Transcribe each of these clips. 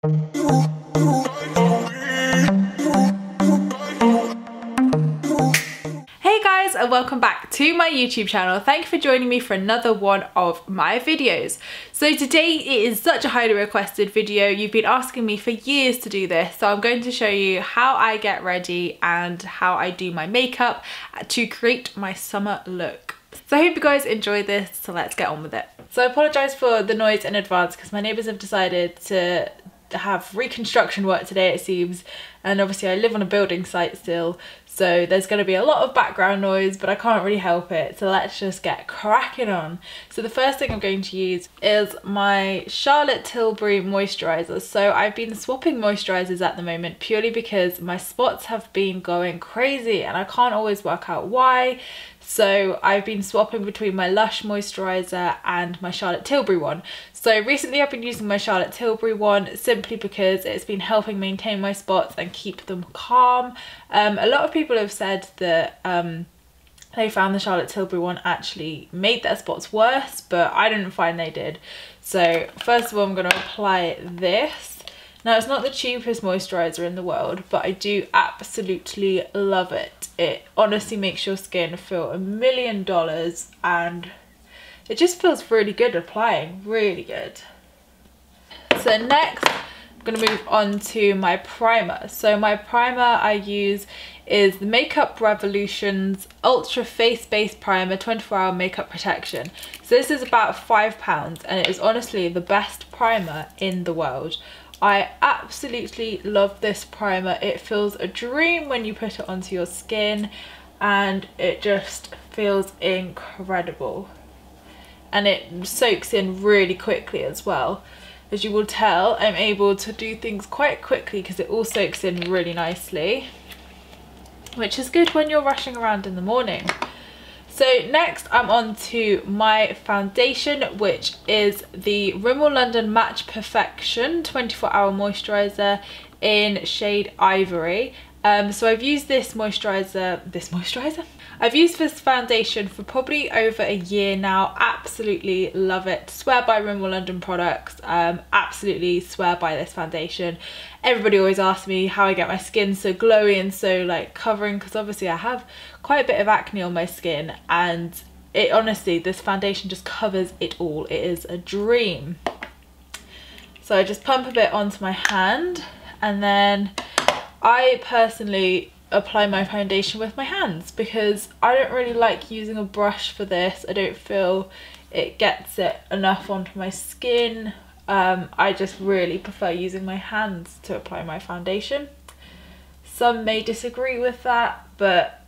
Hey guys, and welcome back to my YouTube channel. Thank you for joining me for another one of my videos. So today it is such a highly requested video. You've been asking me for years to do this, so I'm going to show you how I get ready and how I do my makeup to create my summer look. So I hope you guys enjoy this, so let's get on with it. So I apologise for the noise in advance because my neighbours have decided to have reconstruction work today, it seems, and obviously I live on a building site still, so there's going to be a lot of background noise, but I can't really help it, so let's just get cracking on. So the first thing I'm going to use is my Charlotte Tilbury moisturiser. So I've been swapping moisturisers at the moment purely because my spots have been going crazy and I can't always work out why. So I've been swapping between my Lush moisturiser and my Charlotte Tilbury one. So recently I've been using my Charlotte Tilbury one simply because it's been helping maintain my spots and keep them calm. A lot of people have said that they found the Charlotte Tilbury one actually made their spots worse, but I didn't find they did. So first of all, I'm going to apply this. Now, it's not the cheapest moisturiser in the world, but I do absolutely love it. It honestly makes your skin feel $1,000,000 and it just feels really good applying, really good. So next, I'm going to move on to my primer. So my primer I use is the Makeup Revolution's Ultra Face Base Primer 24-Hour Makeup Protection. So this is about £5 and it is honestly the best primer in the world. I absolutely love this primer. It feels a dream when you put it onto your skin and it just feels incredible. And it soaks in really quickly as well. As you will tell, I'm able to do things quite quickly because it all soaks in really nicely, which is good when you're rushing around in the morning. So next I'm on to my foundation, which is the Rimmel London Match Perfection 24-Hour Moisturiser in shade Ivory. So I've used this foundation for probably over a year now. Absolutely love it. Swear by Rimmel London products. Absolutely swear by this foundation. Everybody always asks me how I get my skin so glowy and so like covering, because obviously I have quite a bit of acne on my skin, and it honestly, this foundation just covers it all. It is a dream. So I just pump a bit onto my hand, and then I personally apply my foundation with my hands because I don't really like using a brush for this. I don't feel it gets it enough onto my skin. I just really prefer using my hands to apply my foundation. Some may disagree with that, but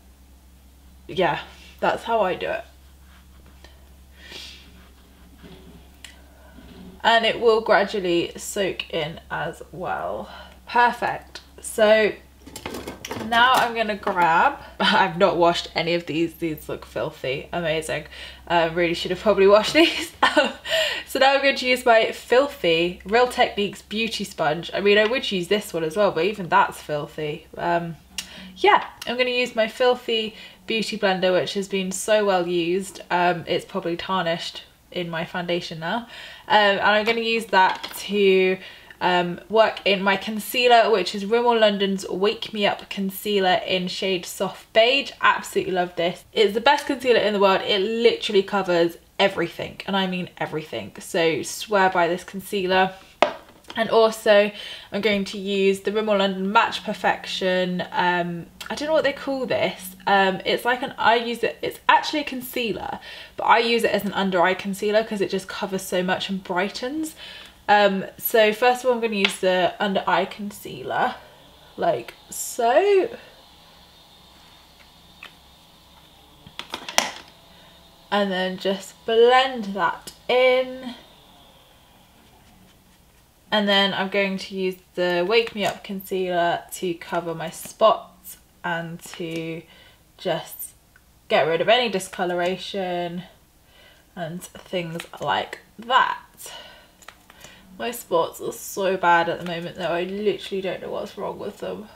yeah, that's how I do it. And it will gradually soak in as well. Perfect. So now I'm gonna grab, I've not washed any of these look filthy, amazing. Really should have probably washed these. So now I'm going to use my filthy Real Techniques beauty sponge. I mean, I would use this one as well, but even that's filthy. Yeah, I'm going to use my filthy beauty blender, which has been so well used. It's probably tarnished in my foundation now. And I'm going to use that to work in my concealer, which is Rimmel London's Wake Me Up Concealer in shade Soft Beige. Absolutely love this. It's the best concealer in the world. It literally covers everything, and I mean everything. So swear by this concealer. And also I'm going to use the Rimmel London Match Perfection, I don't know what they call this. It's like it's actually a concealer, but I use it as an under eye concealer because it just covers so much and brightens. So first of all, I'm going to use the under eye concealer, like so. And then just blend that in. And then I'm going to use the Wake Me Up concealer to cover my spots and to just get rid of any discoloration and things like that. My spots are so bad at the moment though, I literally don't know what's wrong with them.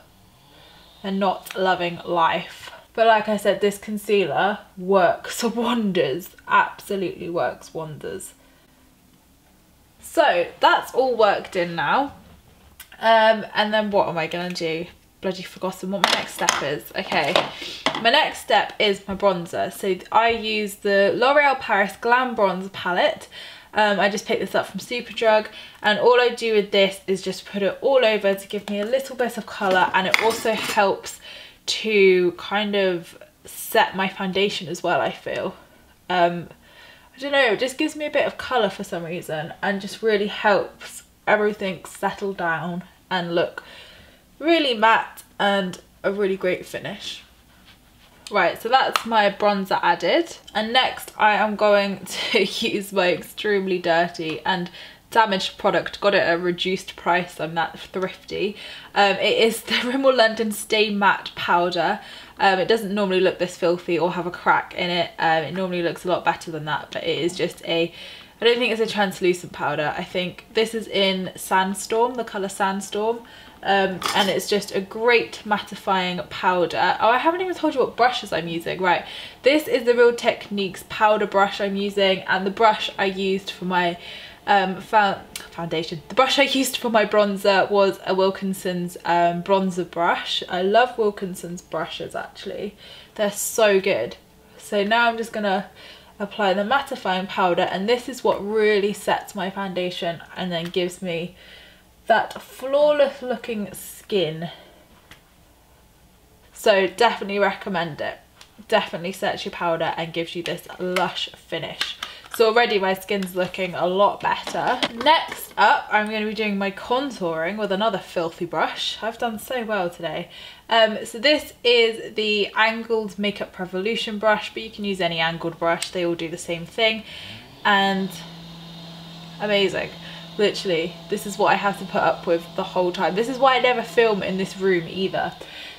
They're not loving life. But like I said, this concealer works wonders, absolutely works wonders. So that's all worked in now. And then what am I gonna do? Bloody forgotten what my next step is. Okay, my next step is my bronzer. So I use the L'Oreal Paris Glam Bronze palette. I just picked this up from Superdrug, and all I do with this is just put it all over to give me a little bit of colour, and it also helps to kind of set my foundation as well, I feel. I don't know, it just gives me a bit of colour for some reason, and just really helps everything settle down and look really matte and a really great finish. Right, so that's my bronzer added, and next I am going to use my extremely dirty and damaged product. Got it at a reduced price, I'm that thrifty. It is the Rimmel London Stay Matte powder. It doesn't normally look this filthy or have a crack in it. It normally looks a lot better than that, but it is just a, I don't think it's a translucent powder. I think this is in Sandstorm, the colour Sandstorm. And it's just a great mattifying powder. Oh, I haven't even told you what brushes I'm using. Right, this is the Real Techniques powder brush I'm using, and the brush I used for my foundation. The brush I used for my bronzer was a Wilkinson's bronzer brush. I love Wilkinson's brushes actually. They're so good. So now I'm just gonna apply the mattifying powder, and this is what really sets my foundation and then gives me that flawless looking skin. So definitely recommend it. Definitely sets your powder and gives you this lush finish. So already my skin's looking a lot better. Next up, I'm going to be doing my contouring with another filthy brush. I've done so well today. So this is the angled Makeup Revolution brush, but you can use any angled brush. They all do the same thing. And amazing. Literally, this is what I have to put up with the whole time. This is why I never film in this room either.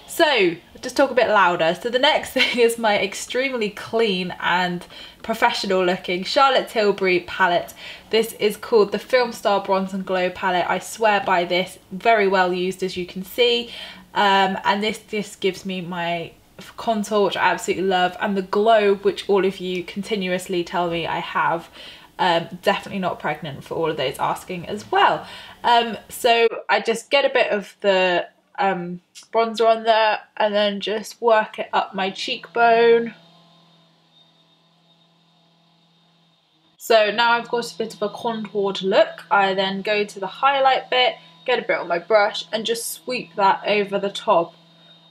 So, just talk a bit louder. So the next thing is my extremely clean and professional looking Charlotte Tilbury palette. This is called the Film Star Bronze and Glow palette. I swear by this, very well used as you can see. And this just gives me my contour, which I absolutely love, and the glow, which all of you continuously tell me I have. Definitely not pregnant for all of those asking as well. So I just get a bit of the bronzer on there and then just work it up my cheekbone. So now I've got a bit of a contoured look. I then go to the highlight bit, get a bit on my brush and just sweep that over the top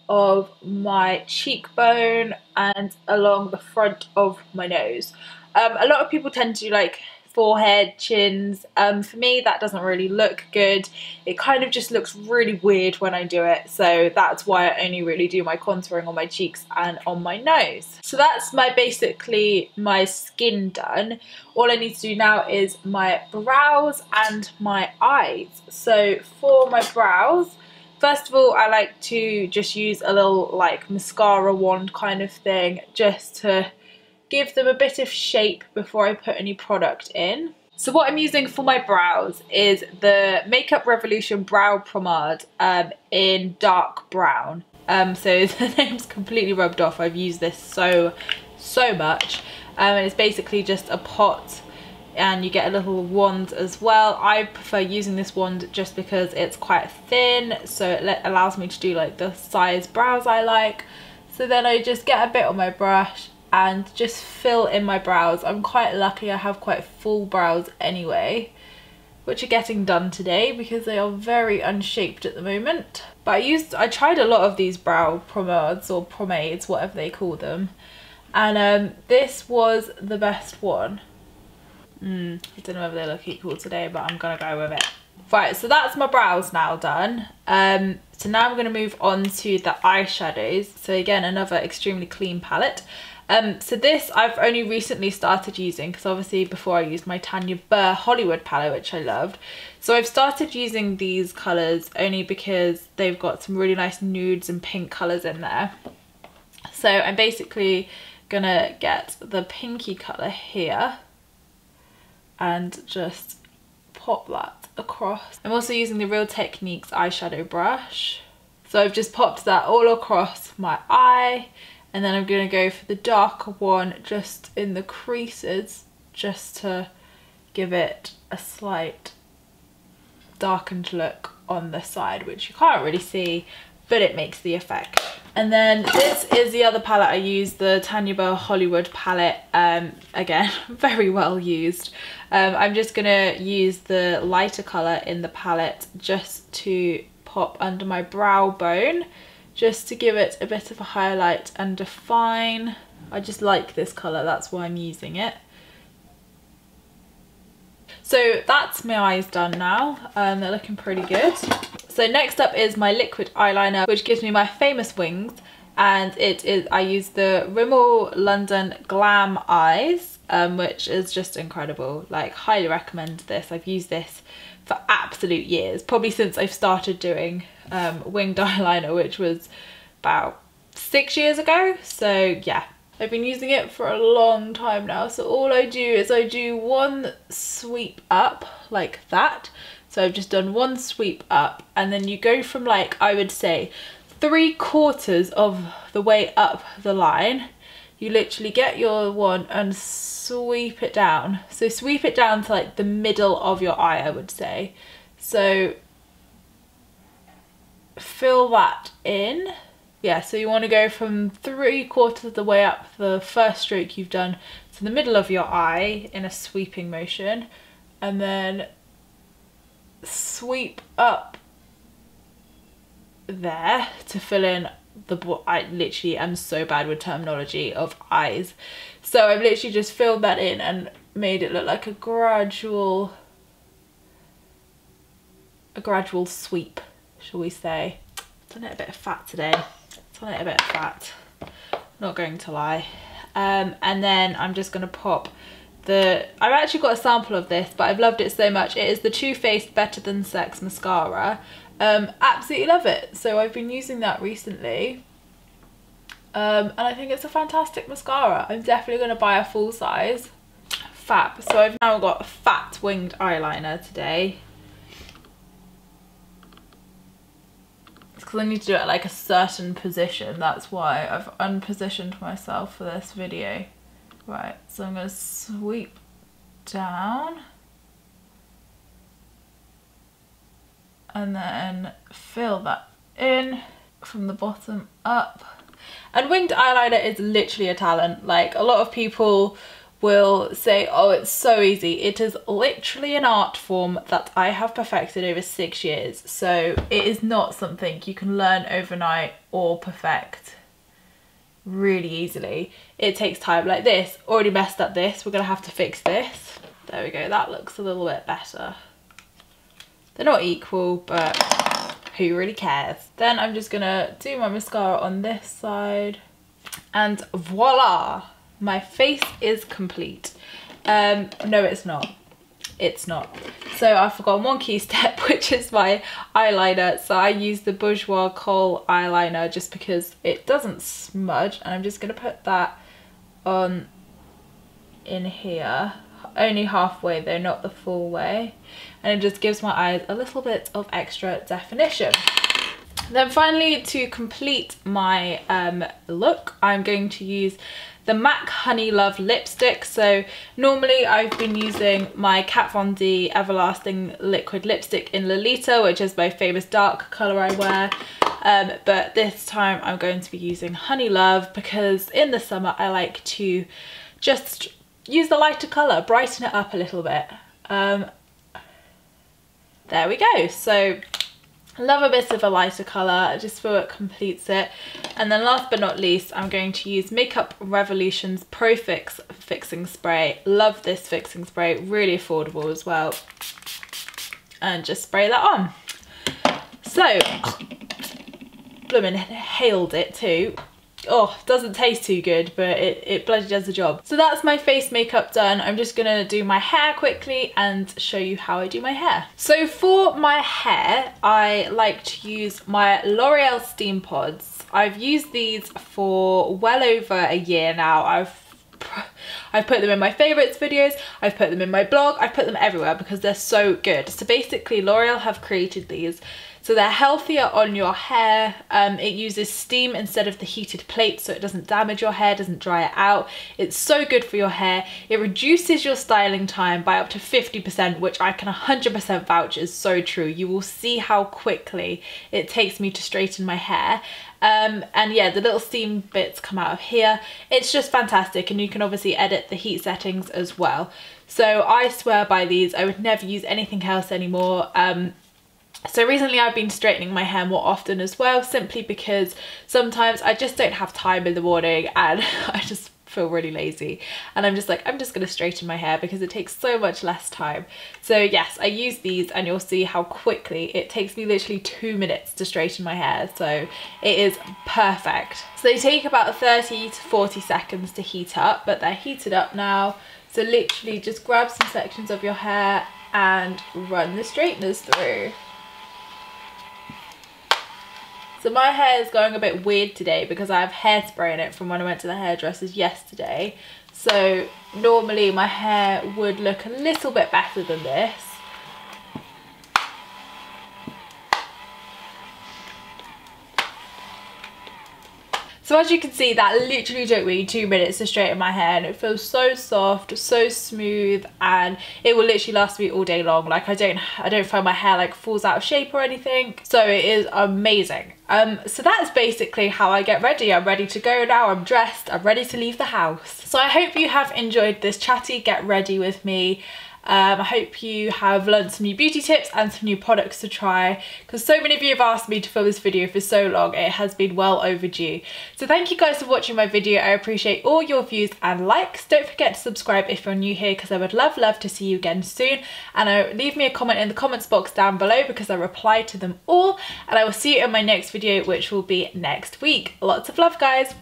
of my cheekbone and along the front of my nose. A lot of people tend to do like forehead, chins. For me, that doesn't really look good. It kind of just looks really weird when I do it. So that's why I only really do my contouring on my cheeks and on my nose. So that's basically my skin done. All I need to do now is my brows and my eyes. So for my brows, first of all, I like to just use a little like mascara wand kind of thing just to give them a bit of shape before I put any product in. So what I'm using for my brows is the Makeup Revolution Brow Pomade in dark brown. So the name's completely rubbed off. I've used this so much. And it's basically just a pot and you get a little wand as well. I prefer using this wand just because it's quite thin, so it allows me to do like the size brows I like. So then I just get a bit on my brush and just fill in my brows. I'm quite lucky, I have quite full brows anyway, which are getting done today because they are very unshaped at the moment. But I tried a lot of these brow pomades or pomades, whatever they call them, and this was the best one. I don't know whether they look equal today, but I'm gonna go with it. Right, so that's my brows now done. So now I'm gonna move on to the eyeshadows. So again, another extremely clean palette. So this I've only recently started using because obviously before I used my Tanya Burr Hollywood palette, which I loved. So I've started using these colours only because they've got some really nice nudes and pink colours in there. So I'm basically gonna get the pinky colour here and just pop that across. I'm also using the Real Techniques eyeshadow brush. So I've just popped that all across my eye. And then I'm going to go for the darker one just in the creases, just to give it a slight darkened look on the side, which you can't really see, but it makes the effect. And then this is the other palette I use, the Tanya Burr Hollywood palette. Again, very well used. I'm just gonna use the lighter colour in the palette just to pop under my brow bone, just to give it a bit of a highlight and define. I just like this colour, that's why I'm using it. So that's my eyes done now. They're looking pretty good. So next up is my liquid eyeliner, which gives me my famous wings, and I use the Rimmel London Glam Eyes, which is just incredible. Like, highly recommend this. I've used this for absolute years, probably since I've started doing winged eyeliner, which was about 6 years ago. So yeah, I've been using it for a long time now. So all I do is I do one sweep up like that. So I've just done one sweep up, and then you go from, like, I would say 3/4 of the way up the line. You literally get your one and sweep it down. So sweep it down to like the middle of your eye, I would say. So fill that in. Yeah, so you want to go from 3/4 of the way up the first stroke you've done to the middle of your eye in a sweeping motion, and then sweep up there to fill in the, I literally am so bad with terminology of eyes, so I've literally just filled that in and made it look like a gradual sweep, shall we say. Done it a bit fat today. Done it a bit fat, not going to lie. And then I'm just gonna pop I've actually got a sample of this, but I've loved it so much. It is the Too Faced Better Than Sex mascara. Absolutely love it. So I've been using that recently. And I think it's a fantastic mascara. I'm definitely going to buy a full size. Fab. So I've now got a fat winged eyeliner today. It's because I need to do it at like a certain position. That's why I've unpositioned myself for this video. Right, so I'm going to sweep down and then fill that in from the bottom up. And winged eyeliner is literally a talent. Like, a lot of people will say, oh, it's so easy. It is literally an art form that I have perfected over 6 years. So it is not something you can learn overnight or perfect really easily. It takes time. Like this, already messed up this. We're gonna have to fix this. There we go, that looks a little bit better. They're not equal, but who really cares? Then I'm just gonna do my mascara on this side, and voila, my face is complete. No, it's not. It's not. So I've forgotten one key step, which is my eyeliner. So I use the Bourjois Kohl eyeliner just because it doesn't smudge, and I'm just going to put that on in here, only halfway though, not the full way, and it just gives my eyes a little bit of extra definition. Then finally, to complete my look, I'm going to use the MAC Honey Love lipstick. So normally I've been using my Kat Von D Everlasting liquid lipstick in Lolita, which is my famous dark colour I wear, but this time I'm going to be using Honey Love because in the summer I like to just use the lighter colour, brighten it up a little bit. There we go. So I love a bit of a lighter colour, I just feel it completes it. And then last but not least, I'm going to use Makeup Revolution's Pro Fix Fixing Spray. Love this fixing spray, really affordable as well. And just spray that on. So, blooming inhaled it too. Oh, doesn't taste too good, but it bloody does the job. So that's my face makeup done. I'm just gonna do my hair quickly and show you how I do my hair. So for my hair, I like to use my L'Oreal Steam Pods. I've used these for well over a year now. I've put them in my favourites videos, I've put them in my blog, I've put them everywhere because they're so good. So basically L'Oreal have created these So they're healthier on your hair. It uses steam instead of the heated plate, so it doesn't damage your hair, doesn't dry it out. It's so good for your hair. It reduces your styling time by up to 50%, which I can 100% vouch is so true. You will see how quickly it takes me to straighten my hair. And yeah, the little steam bits come out of here. It's just fantastic, and you can obviously edit the heat settings as well. So I swear by these. I would never use anything else anymore. So recently I've been straightening my hair more often as well, simply because sometimes I just don't have time in the morning and I just feel really lazy, and I'm just like, I'm just gonna straighten my hair because it takes so much less time. So yes, I use these, and you'll see how quickly it takes me literally 2 minutes to straighten my hair, so it is perfect. So they take about 30 to 40 seconds to heat up, but they're heated up now. So literally just grab some sections of your hair and run the straighteners through. So my hair is going a bit weird today because I have hairspray in it from when I went to the hairdressers yesterday. So normally my hair would look a little bit better than this. So as you can see, that literally took me 2 minutes to straighten my hair, and it feels so soft, so smooth, and it will literally last me all day long. Like I don't find my hair like falls out of shape or anything. So it is amazing. So that's basically how I get ready. I'm ready to go now. I'm dressed. I'm ready to leave the house. So I hope you have enjoyed this chatty get ready with me. I hope you have learned some new beauty tips and some new products to try, because so many of you have asked me to film this video for so long. It has been well overdue. So thank you guys for watching my video. I appreciate all your views and likes. Don't forget to subscribe if you're new here, because I would love to see you again soon. And leave me a comment in the comments box down below, because I reply to them all. And I will see you in my next video, which will be next week. Lots of love, guys.